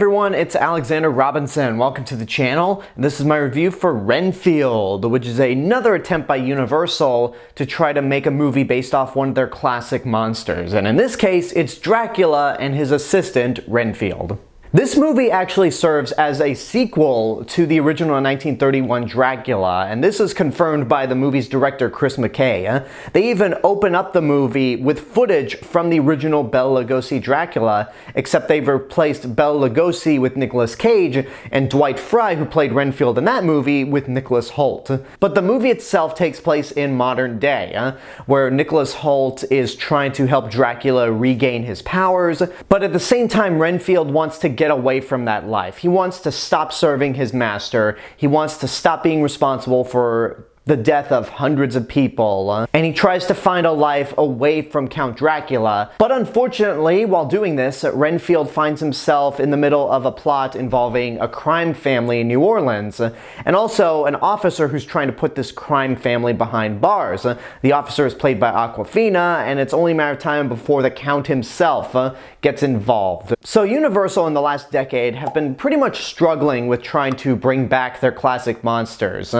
everyone, it's Alexander Robinson. Welcome to the channel. This is my review for Renfield, which is another attempt by Universal to try to make a movie based off one of their classic monsters. And in this case, it's Dracula and his assistant, Renfield. This movie actually serves as a sequel to the original 1931 Dracula, and this is confirmed by the movie's director, Chris McKay. They even open up the movie with footage from the original Bela Lugosi Dracula, except they've replaced Bela Lugosi with Nicolas Cage, and Dwight Frye, who played Renfield in that movie, with Nicholas Hoult. But the movie itself takes place in modern day, where Nicholas Hoult is trying to help Dracula regain his powers, but at the same time, Renfield wants to get away from that life. He wants to stop serving his master. He wants to stop being responsible for the death of hundreds of people, and he tries to find a life away from Count Dracula. But unfortunately, while doing this, Renfield finds himself in the middle of a plot involving a crime family in New Orleans, and also an officer who's trying to put this crime family behind bars. The officer is played by Awkwafina, and it's only a matter of time before the Count himself gets involved. So Universal in the last decade have been pretty much struggling with trying to bring back their classic monsters.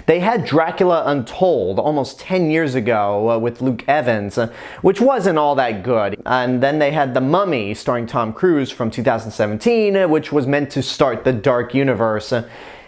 They had Dracula Untold almost 10 years ago with Luke Evans, which wasn't all that good. And then they had The Mummy starring Tom Cruise from 2017, which was meant to start the dark universe.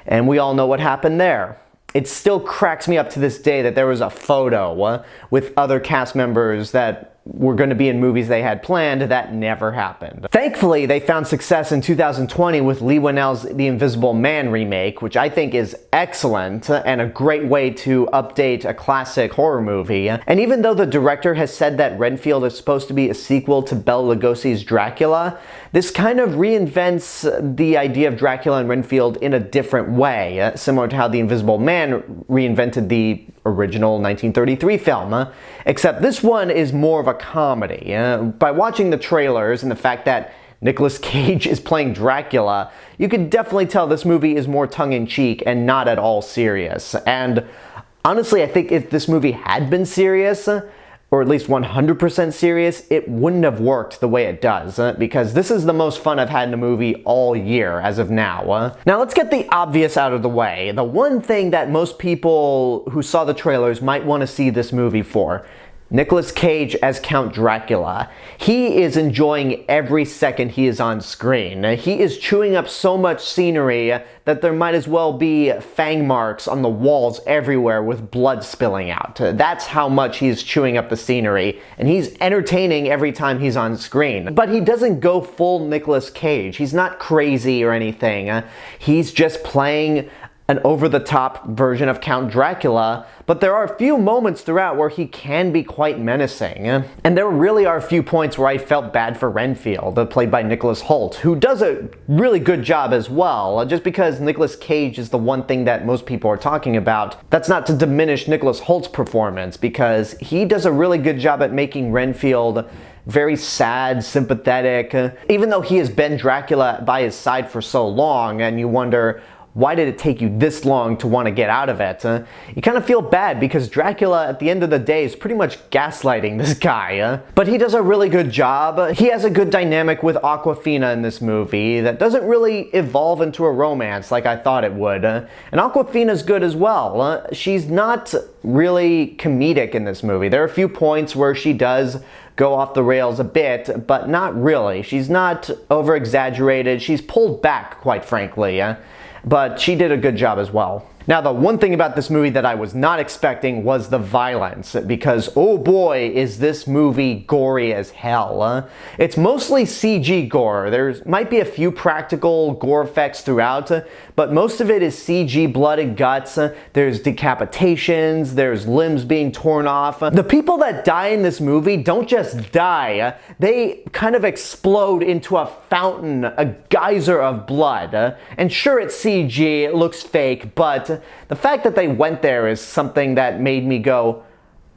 And we all know what happened there. It still cracks me up to this day that there was a photo with other cast members that were going to be in movies they had planned. That never happened. Thankfully, they found success in 2020 with Leigh Whannell's The Invisible Man remake, which I think is excellent and a great way to update a classic horror movie. And even though the director has said that Renfield is supposed to be a sequel to Bela Lugosi's Dracula, this kind of reinvents the idea of Dracula and Renfield in a different way, similar to how The Invisible Man reinvented the original 1933 film, except this one is more of a comedy. By watching the trailers and the fact that Nicolas Cage is playing Dracula, you can definitely tell this movie is more tongue-in-cheek and not at all serious. And honestly, I think if this movie had been serious, or at least 100% serious, it wouldn't have worked the way it does, because this is the most fun I've had in a movie all year as of now. Now let's get the obvious out of the way. The one thing that most people who saw the trailers might want to see this movie for: Nicolas Cage as Count Dracula. He is enjoying every second he is on screen. He is chewing up so much scenery that there might as well be fang marks on the walls everywhere with blood spilling out. That's how much he's chewing up the scenery, and he's entertaining every time he's on screen. But he doesn't go full Nicolas Cage. He's not crazy or anything. He's just playing an over-the-top version of Count Dracula, but there are a few moments throughout where he can be quite menacing. And there really are a few points where I felt bad for Renfield, played by Nicholas Hoult, who does a really good job as well. Just because Nicolas Cage is the one thing that most people are talking about, that's not to diminish Nicholas Hoult's performance, because he does a really good job at making Renfield very sad, sympathetic, even though he has been Dracula by his side for so long, and you wonder, why did it take you this long to want to get out of it? You kind of feel bad because Dracula, at the end of the day, is pretty much gaslighting this guy. But he does a really good job. He has a good dynamic with Awkwafina in this movie that doesn't really evolve into a romance like I thought it would. And Awkwafina's good as well. She's not really comedic in this movie. There are a few points where she does go off the rails a bit, but not really. She's not over-exaggerated. She's pulled back, quite frankly. But she did a good job as well. Now, the one thing about this movie that I was not expecting was the violence, because oh boy, is this movie gory as hell. It's mostly CG gore. There might be a few practical gore effects throughout, but most of it is CG blood and guts. There's decapitations, there's limbs being torn off. The people that die in this movie don't just die, they kind of explode into a fountain, a geyser of blood. And sure, it's CG, it looks fake, but the fact that they went there is something that made me go,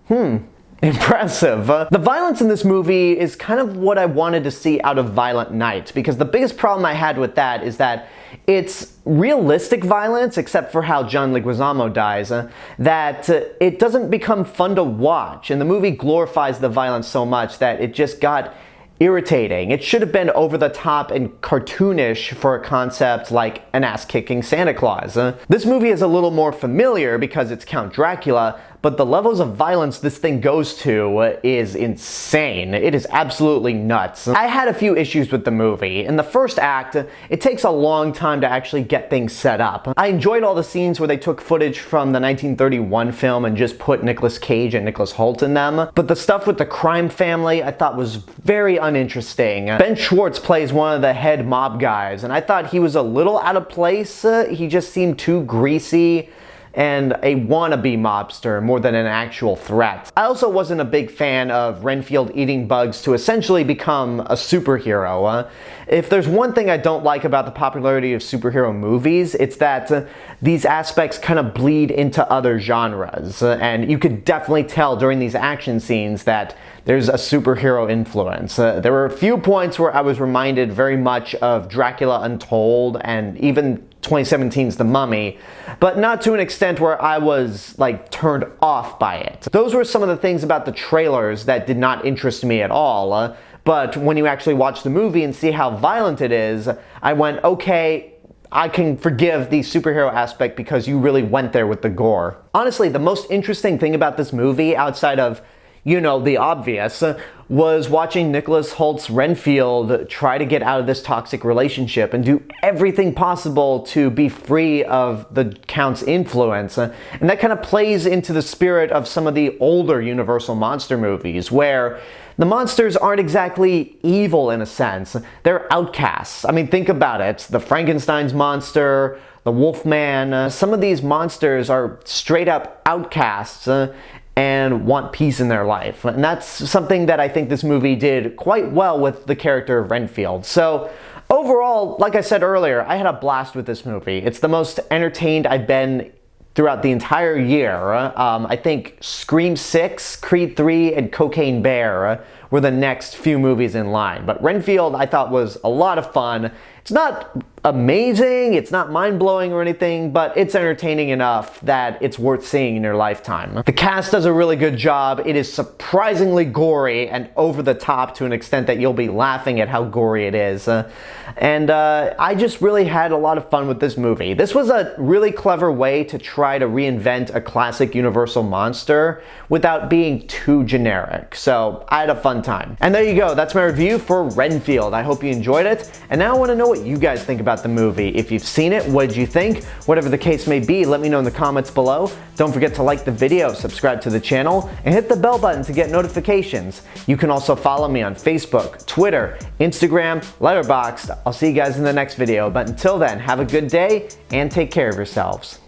impressive. The violence in this movie is kind of what I wanted to see out of Violent Night, because the biggest problem I had with that is that it's realistic violence, except for how John Leguizamo dies, that it doesn't become fun to watch, and the movie glorifies the violence so much that it just got irritating. It should have been over the top and cartoonish for a concept like an ass-kicking Santa Claus. This movie is a little more familiar because it's Count Dracula, but the levels of violence this thing goes to is insane. It is absolutely nuts. I had a few issues with the movie. In the first act, it takes a long time to actually get things set up. I enjoyed all the scenes where they took footage from the 1931 film and just put Nicolas Cage and Nicholas Hoult in them, but the stuff with the crime family I thought was very uninteresting. Ben Schwartz plays one of the head mob guys, and I thought he was a little out of place. He just seemed too greasy and a wannabe mobster more than an actual threat. I also wasn't a big fan of Renfield eating bugs to essentially become a superhero. If there's one thing I don't like about the popularity of superhero movies, it's that these aspects kind of bleed into other genres, and you could definitely tell during these action scenes that there's a superhero influence. There were a few points where I was reminded very much of Dracula Untold and even 2017's The Mummy, but not to an extent where I was like turned off by it. Those were some of the things about the trailers that did not interest me at all, but when you actually watch the movie and see how violent it is, I went, okay, I can forgive the superhero aspect because you really went there with the gore. Honestly, the most interesting thing about this movie, outside of, you know, the obvious, was watching Nicholas Hoult's Renfield try to get out of this toxic relationship and do everything possible to be free of the Count's influence. And that kind of plays into the spirit of some of the older Universal monster movies, where the monsters aren't exactly evil in a sense. They're outcasts. I mean, think about it. The Frankenstein's monster, the Wolfman, some of these monsters are straight up outcasts and want peace in their life. And that's something that I think this movie did quite well with the character of Renfield. So overall, like I said earlier, I had a blast with this movie. It's the most entertained I've been throughout the entire year. I think Scream 6, Creed 3, and Cocaine Bear were the next few movies in line. But Renfield I thought was a lot of fun. It's not amazing, it's not mind-blowing or anything, but it's entertaining enough that it's worth seeing in your lifetime. The cast does a really good job. It is surprisingly gory and over the top to an extent that you'll be laughing at how gory it is. I just really had a lot of fun with this movie. This was a really clever way to try to reinvent a classic Universal monster without being too generic. So I had a fun time. And there you go, that's my review for Renfield. I hope you enjoyed it. And now I want to know what you guys think about the movie. If you've seen it, what did you think? Whatever the case may be, let me know in the comments below. Don't forget to like the video, subscribe to the channel, and hit the bell button to get notifications. You can also follow me on Facebook, Twitter, Instagram, Letterboxd. I'll see you guys in the next video, but until then, have a good day and take care of yourselves.